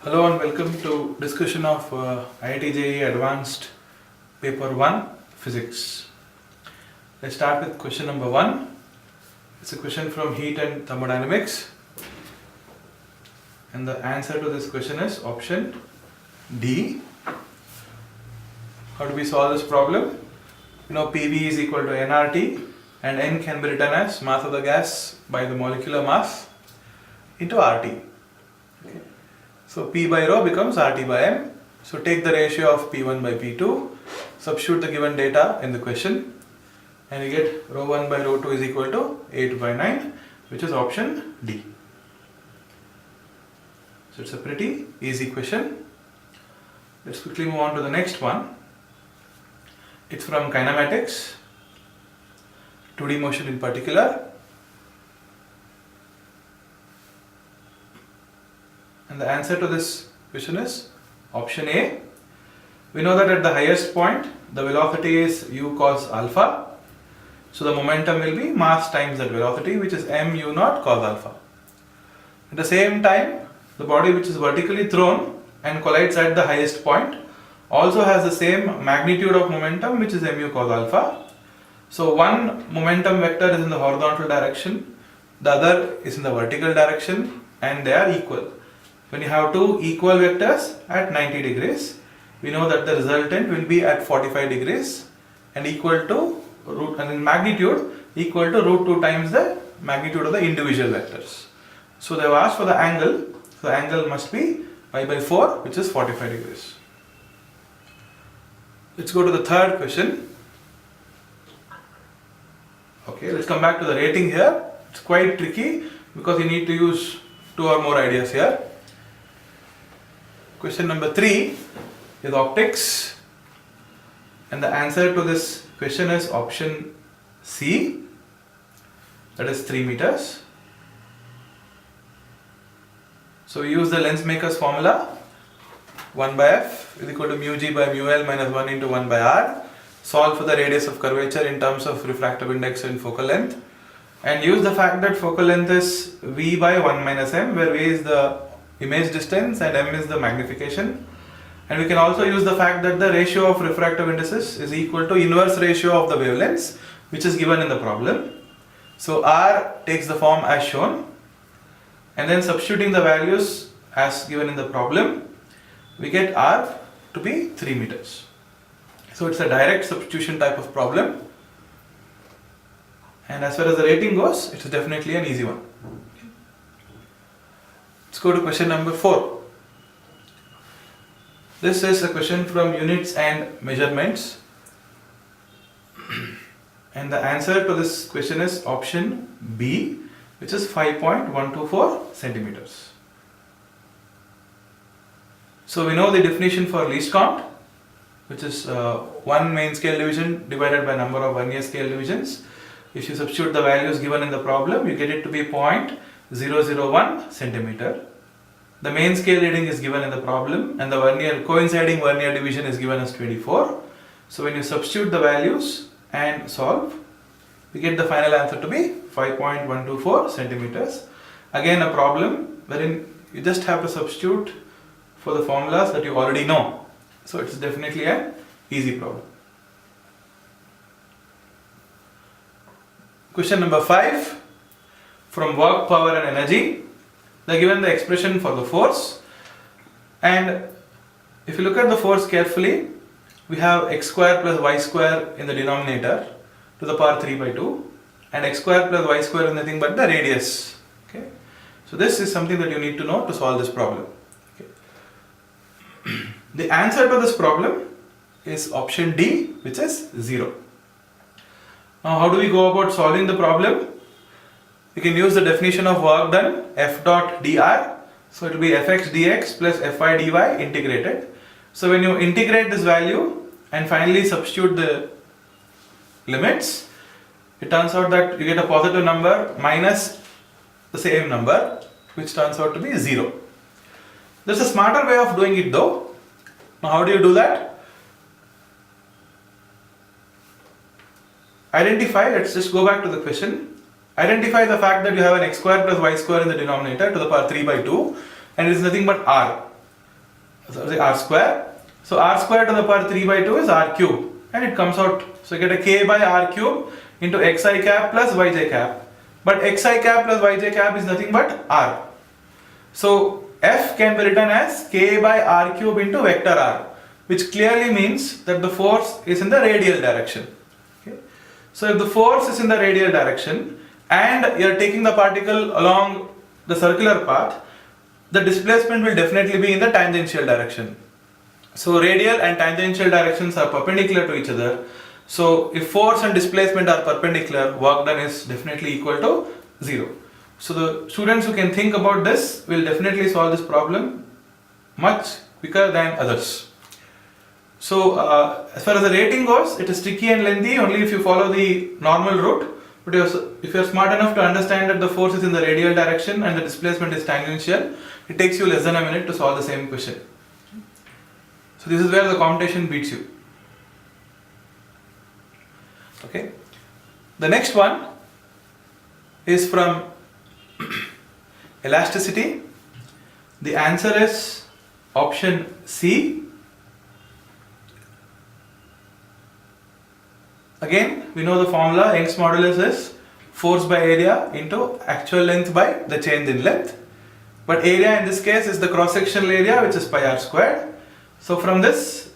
Hello and welcome to discussion of IIT JEE Advanced Paper 1 Physics. Let's start with question number 1. It's a question from Heat and Thermodynamics. And the answer to this question is option D. How do we solve this problem? You know PV is equal to nRT and N can be written as mass of the gas by the molecular mass into RT. Okay. So P by rho becomes RT by M. So take the ratio of P1 by P2, substitute the given data in the question, and you get rho 1 by rho 2 is equal to 8 by 9, which is option D. So it's a pretty easy question. Let's quickly move on to the next one. It's from kinematics, 2D motion in particular. And the answer to this question is option A. We know that at the highest point, the velocity is u cos alpha. So the momentum will be mass times that velocity, which is m u naught cos alpha. At the same time, the body which is vertically thrown and collides at the highest point also has the same magnitude of momentum, which is mu cos alpha. So one momentum vector is in the horizontal direction, the other is in the vertical direction, and they are equal. When you have two equal vectors at 90 degrees, we know that the resultant will be at 45 degrees and equal to root, and in magnitude equal to root 2 times the magnitude of the individual vectors. So they have asked for the angle, so the angle must be pi by 4, which is 45 degrees. Let's go to the third question. Okay, let's come back to the rating here. It's quite tricky because you need to use 2 or more ideas here. Question number 3 is optics, and the answer to this question is option C, that is 3 meters. So we use the lens maker's formula, 1 by f is equal to mu g by mu l minus 1 into 1 by r. Solve for the radius of curvature in terms of refractive index and focal length, and use the fact that focal length is v by 1 minus m, where v is the image distance and m is the magnification. And we can also use the fact that the ratio of refractive indices is equal to inverse ratio of the wavelengths, which is given in the problem. So r takes the form as shown, and then substituting the values as given in the problem, we get r to be 3 meters. So it's a direct substitution type of problem, and as far as the rating goes, it's definitely an easy one. Let's go to question number 4. This is a question from units and measurements, and the answer to this question is option B, which is 5.124 centimeters. So we know the definition for least count, which is one main scale division divided by number of vernier scale divisions. If you substitute the values given in the problem, you get it to be 0.001 centimeter. The main scale reading is given in the problem, and the coinciding vernier division is given as 24. So when you substitute the values and solve, we get the final answer to be 5.124 centimeters. Again, a problem wherein you just have to substitute for the formulas that you already know. So it's definitely an easy problem. Question number 5, from work, power and energy. They are given the expression for the force, and if you look at the force carefully, we have x square plus y square in the denominator to the power 3 by 2, and x square plus y square is nothing but the radius. Okay, so this is something that you need to know to solve this problem. Okay. The answer to this problem is option D, which is 0. Now how do we go about solving the problem? You can use the definition of work done, F dot dr. So it will be Fx dx plus Fy dy integrated. So when you integrate this value and finally substitute the limits, it turns out that you get a positive number minus the same number, which turns out to be 0. There's a smarter way of doing it though. Now how do you do that? Identify, let's just go back to the question. identify the fact that you have an x square plus y square in the denominator to the power 3 by 2, and it is nothing but r. So r square. So r square to the power 3 by 2 is r cube, and it comes out. So you get a k by r cube into xi cap plus yj cap. But xi cap plus yj cap is nothing but r. So F can be written as k by r cube into vector r, which clearly means that the force is in the radial direction. Okay. So if the force is in the radial direction and you are taking the particle along the circular path, the displacement will definitely be in the tangential direction. So radial and tangential directions are perpendicular to each other. So if force and displacement are perpendicular, work done is definitely equal to 0. So the students who can think about this will definitely solve this problem much quicker than others. So as far as the rating goes, it is tricky and lengthy only if you follow the normal route. But if you are smart enough to understand that the force is in the radial direction and the displacement is tangential, it takes you less than a minute to solve the same question. So this is where the competition beats you. Okay. The next one is from elasticity. The answer is option C. Again, we know the formula. Young's modulus is force by area into actual length by the change in length. But area in this case is the cross-sectional area, which is pi r squared. So from this,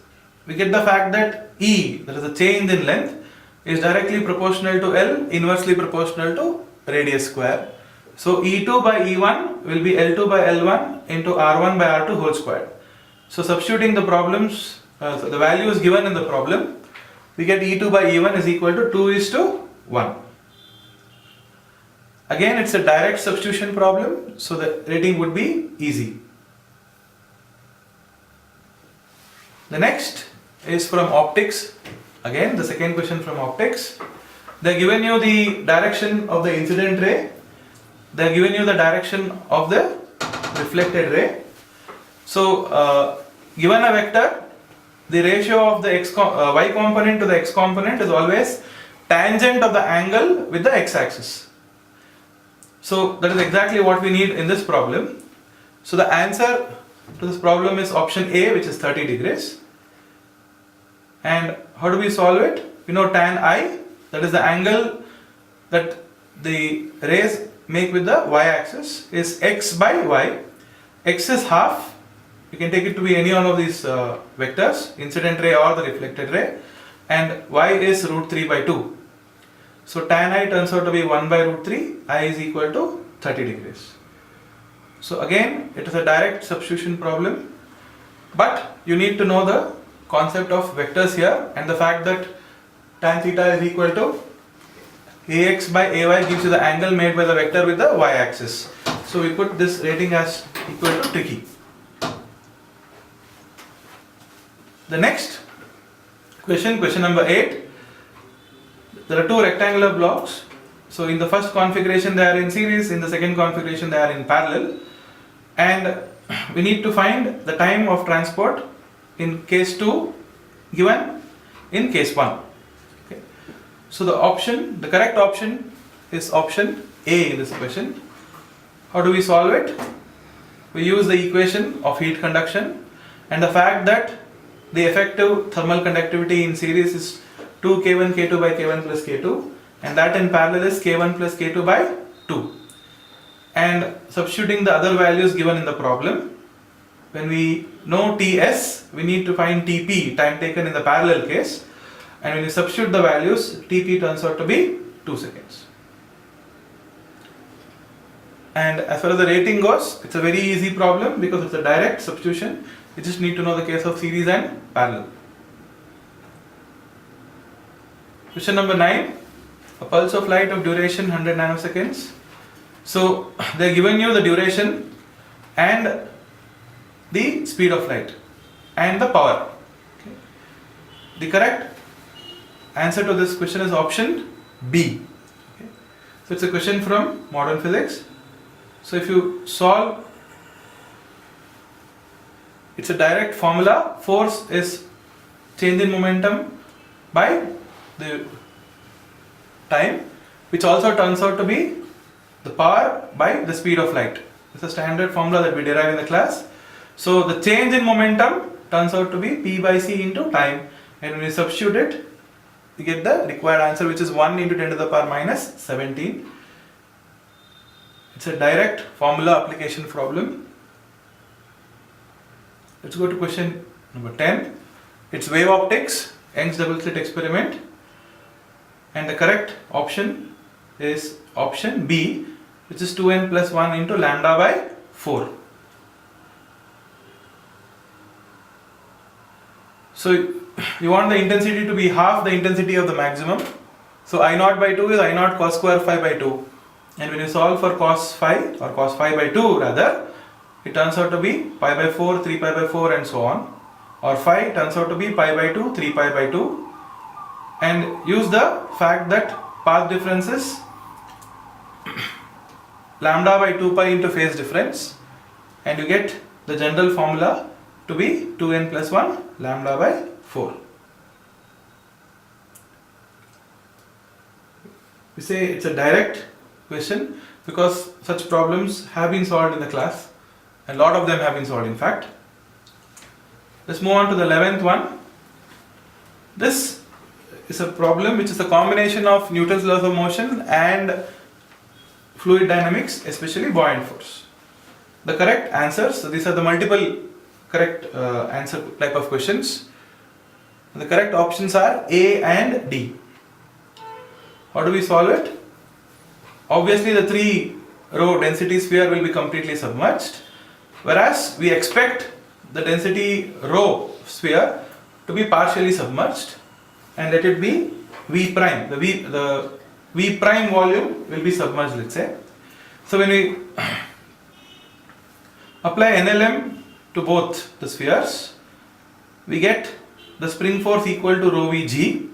we get the fact that E, that is the change in length, is directly proportional to L, inversely proportional to radius square. So E2 by E1 will be L2 by L1 into R1 by R2 whole squared. So substituting the problems, the values given in the problem, we get E2 by E1 is equal to 2:1. Again, it's a direct substitution problem, so the rating would be easy. The next is from optics. Again, the second question from optics. They are given you the direction of the incident ray. They are given you the direction of the reflected ray. So, given a vector, the ratio of the y component to the x component is always tangent of the angle with the x-axis. So that is exactly what we need in this problem. So the answer to this problem is option A, which is 30 degrees. And how do we solve it? We know tan I, that is the angle that the rays make with the y-axis, is x by y. X is half. You can take it to be any one of these vectors, incident ray or the reflected ray, and y is root 3 by 2. So tan I turns out to be 1 by root 3, I is equal to 30 degrees. So again, it is a direct substitution problem, but you need to know the concept of vectors here and the fact that tan theta is equal to ax by ay gives you the angle made by the vector with the y-axis. So we put this rating as equal to tricky. The next question, question number 8. There are two rectangular blocks. So in the first configuration they are in series, in the second configuration they are in parallel. And we need to find the time of transport in case 2 given in case 1. Okay. So the correct option is option A in this question. How do we solve it? We use the equation of heat conduction and the fact that the effective thermal conductivity in series is 2 K1 K2 by K1 plus K2, and that in parallel is K1 plus K2 by 2. And substituting the other values given in the problem, when we know Ts, we need to find Tp, time taken in the parallel case, and when you substitute the values, Tp turns out to be 2 seconds. And as far as the rating goes, it's a very easy problem because it's a direct substitution. You just need to know the case of series and parallel. Question number 9. A pulse of light of duration 100 nanoseconds. So they are given you the duration and the speed of light and the power. Okay. The correct answer to this question is option B. Okay. So it's a question from modern physics. So if you solve, it's a direct formula. Force is change in momentum by the time, which also turns out to be the power by the speed of light. It's a standard formula that we derive in the class. So the change in momentum turns out to be P by C into time, and when you substitute it, you get the required answer, which is 1 into 10 to the power minus 17. It's a direct formula application problem. Let's go to question number 10. It's wave optics, Young's double slit experiment, and the correct option is option B, which is 2n plus 1 into lambda by 4. So you want the intensity to be half the intensity of the maximum. So I naught by 2 is I naught cos square phi by 2. And when you solve for cos phi, or cos phi by 2 rather, it turns out to be pi by 4, 3 pi by 4 and so on. Or phi turns out to be pi by 2, 3 pi by 2. And use the fact that path difference is lambda by 2 pi into phase difference. And you get the general formula to be 2n plus 1 lambda by 4. We say it's a direct question because such problems have been solved in the class. A lot of them have been solved in fact. Let's move on to the 11th one. This is a problem which is a combination of Newton's laws of motion and fluid dynamics, especially buoyant force. The correct answers, so these are the multiple correct answer type of questions. The correct options are A and D. How do we solve it? Obviously the 3-row density sphere will be completely submerged, whereas we expect the density rho sphere to be partially submerged, and let it be V prime. The V prime volume will be submerged, let's say. So when we apply NLM to both the spheres, we get the spring force equal to rho Vg.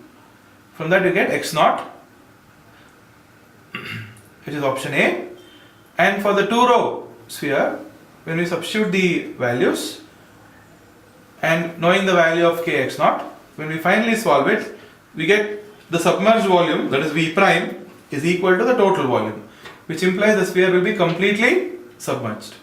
From that you get x naught, which is option A. And for the 2-row sphere, when we substitute the values and knowing the value of kx naught, when we finally solve it, we get the submerged volume, that is V prime, is equal to the total volume, which implies the sphere will be completely submerged.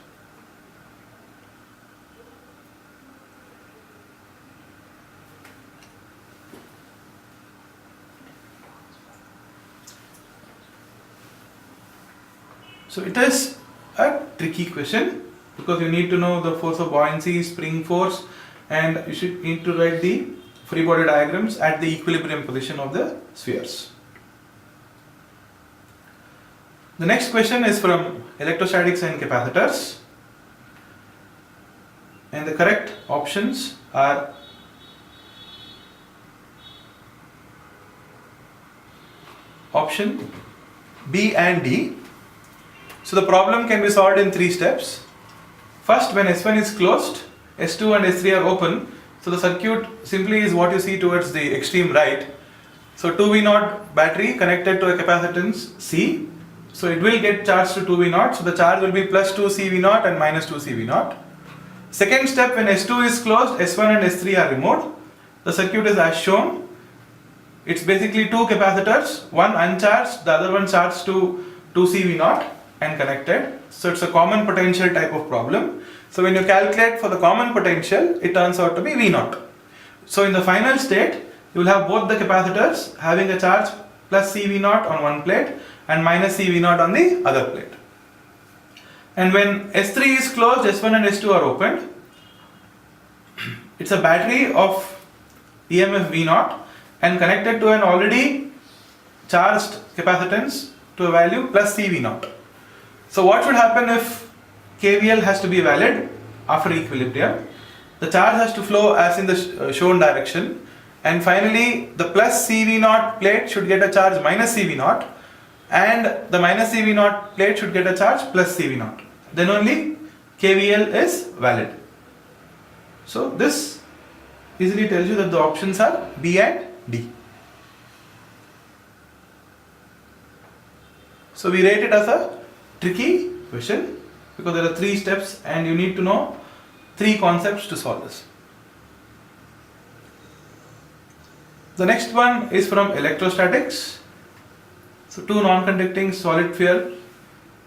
So it is a tricky question because you need to know the force of buoyancy, spring force, and you should need to write the free body diagrams at the equilibrium position of the spheres. The next question is from electrostatics and capacitors, and the correct options are option B and D. So the problem can be solved in 3 steps. First, when S1 is closed, S2 and S3 are open. So the circuit simply is what you see towards the extreme right. So 2V0 battery connected to a capacitance C. So it will get charged to 2V0. So the charge will be plus 2CV0 and minus 2CV0. Second step, when S2 is closed, S1 and S3 are removed. The circuit is as shown. It's basically 2 capacitors, one uncharged, the other one charged to 2CV0 and connected. So it's a common potential type of problem. So when you calculate for the common potential, it turns out to be V0. So in the final state, you will have both the capacitors having a charge plus CV0 on one plate and minus CV0 on the other plate. And when S3 is closed, S1 and S2 are opened. It's a battery of EMF V0 and connected to an already charged capacitance to a value plus CV0. So what should happen if KVL has to be valid after equilibrium? The charge has to flow as in the shown direction, and finally the plus CV0 plate should get a charge minus CV0, and the minus CV0 plate should get a charge plus CV0. Then only KVL is valid. So this easily tells you that the options are B and D. So we rate it as a tricky question because there are 3 steps and you need to know 3 concepts to solve this. The next one is from electrostatics. So two non-conducting solid sphere.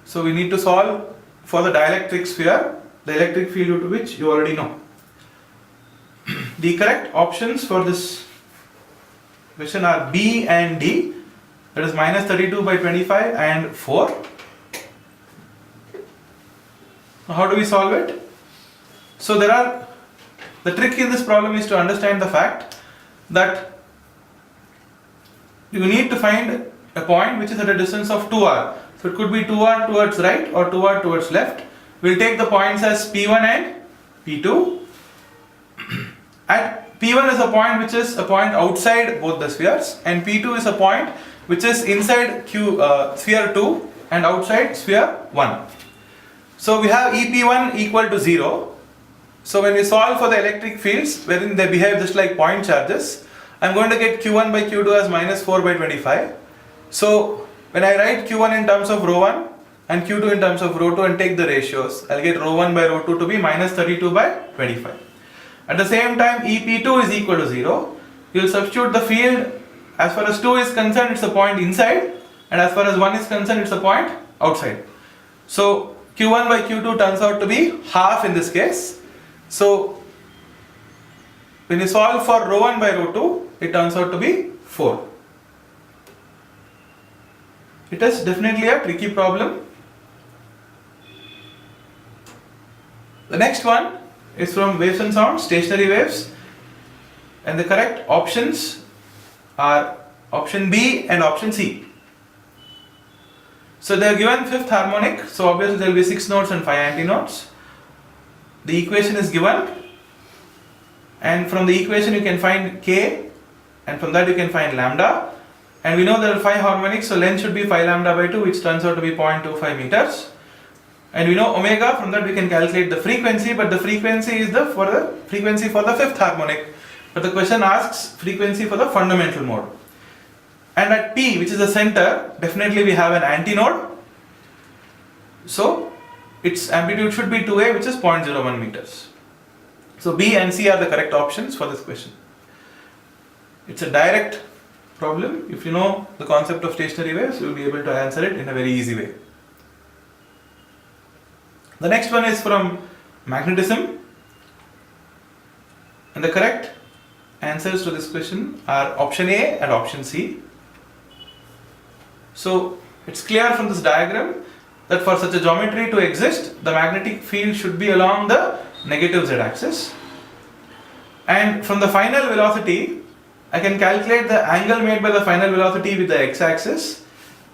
So we need to solve for the dielectric sphere, the electric field due to which you already know. The correct options for this question are B and D, that is minus 32 by 25 and 4. Now how do we solve it? So the trick in this problem is to understand the fact that you need to find a point which is at a distance of 2r. So it could be 2r towards right or 2r towards left. We'll take the points as P1 and P2. At P1 is a point which is a point outside both the spheres, and P2 is a point which is inside sphere 2 and outside sphere 1. So we have EP1 equal to 0. So when we solve for the electric fields wherein they behave just like point charges, I'm going to get Q1 by Q2 as minus 4 by 25. So when I write Q1 in terms of rho 1 and Q2 in terms of rho 2 and take the ratios, I'll get rho 1 by rho 2 to be minus 32 by 25. At the same time, EP2 is equal to 0. You'll substitute the field. As far as 2 is concerned, it's a point inside, and as far as 1 is concerned, it's a point outside. So Q1 by Q2 turns out to be half in this case. So when you solve for rho 1 by rho 2, it turns out to be 4. It is definitely a tricky problem. The next one is from Waves and Sound, stationary waves, and the correct options are option B and option C. So they are given fifth harmonic, so obviously there will be 6 notes and 5 antinodes. The equation is given, and from the equation you can find K, and from that you can find lambda, and we know there are 5 harmonics, so length should be 5 lambda by 2, which turns out to be 0.25 meters. And we know omega, from that we can calculate the frequency, but the frequency is for the fifth harmonic. But the question asks frequency for the fundamental mode. And at P, which is the center, definitely we have an antinode. So its amplitude should be 2A, which is 0.01 meters. So B and C are the correct options for this question. It's a direct problem. If you know the concept of stationary waves, you will be able to answer it in a very easy way. The next one is from magnetism, and the correct answers to this question are option A and option C. So it's clear from this diagram that for such a geometry to exist, the magnetic field should be along the negative z-axis, and from the final velocity I can calculate the angle made by the final velocity with the x-axis.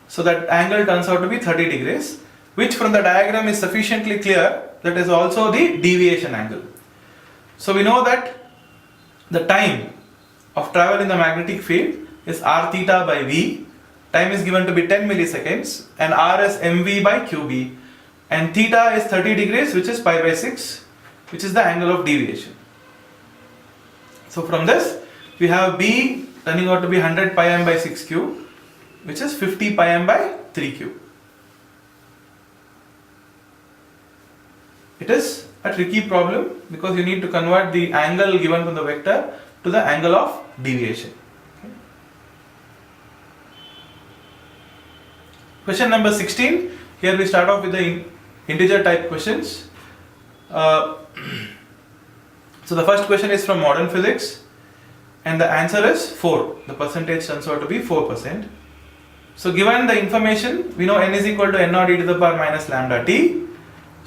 So that angle turns out to be 30 degrees, which from the diagram is sufficiently clear that is also the deviation angle. So we know that the time of travel in the magnetic field is r theta by v. Time is given to be 10 milliseconds, and r is mv by qb, and theta is 30 degrees, which is pi by 6, which is the angle of deviation. So from this we have b turning out to be 100 pi m by 6q, which is 50 pi m by 3q. It is a tricky problem because you need to convert the angle given from the vector to the angle of deviation. Okay. Question number 16. Here we start off with the integer type questions. So the first question is from modern physics, and the answer is 4. The percentage turns out to be 4%. So given the information, we know n is equal to n naught e to the power minus lambda t.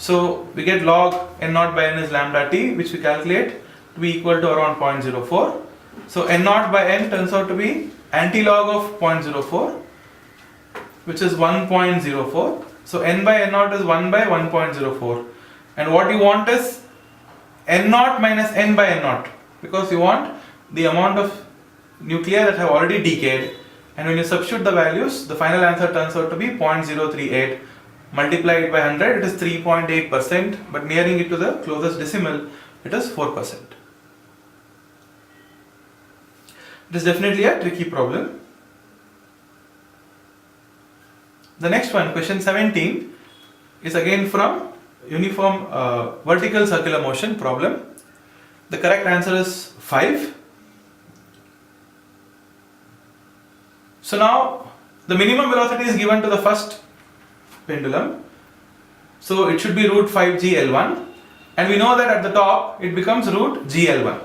So we get log n naught by n is lambda t, which we calculate to be equal to around 0.04. So n naught by n turns out to be anti-log of 0.04, which is 1.04. So n by n naught is 1 by 1.04. And what you want is n naught minus n by n naught, because you want the amount of nuclei that have already decayed. And when you substitute the values, the final answer turns out to be 0.038. Multiplied by 100, it is 3.8%, but nearing it to the closest decimal, it is 4%. It is definitely a tricky problem. The next one, question 17, is again from uniform vertical circular motion problem. The correct answer is 5. So now the minimum velocity is given to the first pendulum, so it should be root 5g L1, and we know that at the top it becomes root gL1.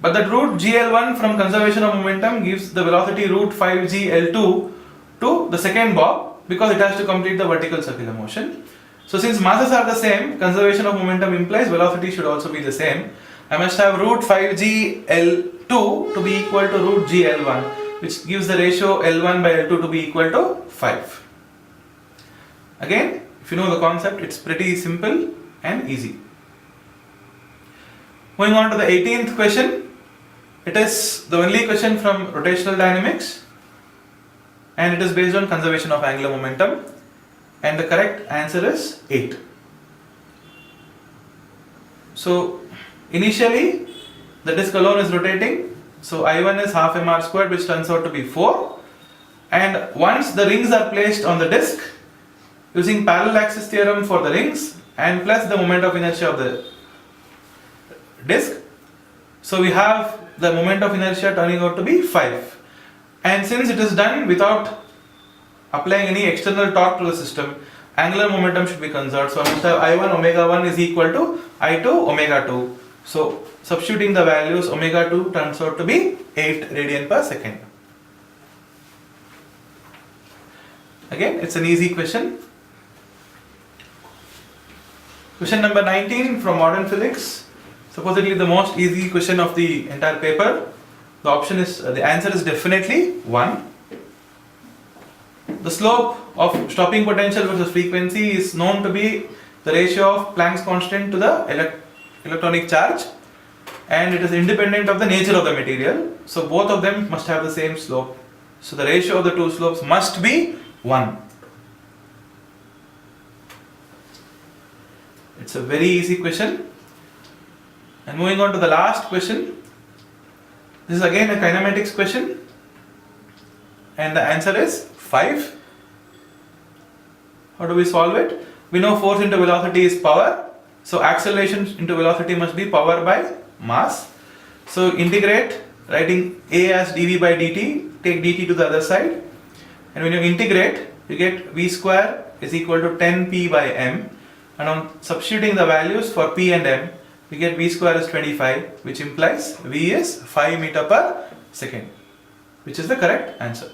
But that root gL1 from conservation of momentum gives the velocity root 5g L2 to the second bob, because it has to complete the vertical circular motion. So since masses are the same, conservation of momentum implies velocity should also be the same. I must have root 5g L2 to be equal to root gL1, which gives the ratio L1 by L2 to be equal to 5. Again, if you know the concept, it's pretty simple and easy. Moving on to the 18th question. It is the only question from rotational dynamics, and it is based on conservation of angular momentum, and the correct answer is 8. So initially the disk alone is rotating, so I1 is half mr squared, which turns out to be 4, and once the rings are placed on the disk, using parallel axis theorem for the rings and plus the moment of inertia of the disk, so we have the moment of inertia turning out to be 5. And since it is done without applying any external torque to the system, angular momentum should be conserved. So I must have I1 omega 1 is equal to I2 omega 2. So substituting the values, omega 2 turns out to be 8 radian per second. Again, it's an easy question. Question number 19 from modern physics. Supposedly the most easy question of the entire paper. The option is, the answer is definitely 1. The slope of stopping potential versus frequency is known to be the ratio of Planck's constant to the electronic charge, and it is independent of the nature of the material. So both of them must have the same slope. So the ratio of the two slopes must be 1. It's a very easy question. And moving on to the last question. This is again a kinematics question, and the answer is 5. How do we solve it? We know force into velocity is power, so acceleration into velocity must be power by mass. So integrate, writing a as dv by dt, take dt to the other side, and when you integrate, you get v square is equal to 10p by m, and on substituting the values for p and m, we get v square is 25, which implies v is 5 meter per second, which is the correct answer.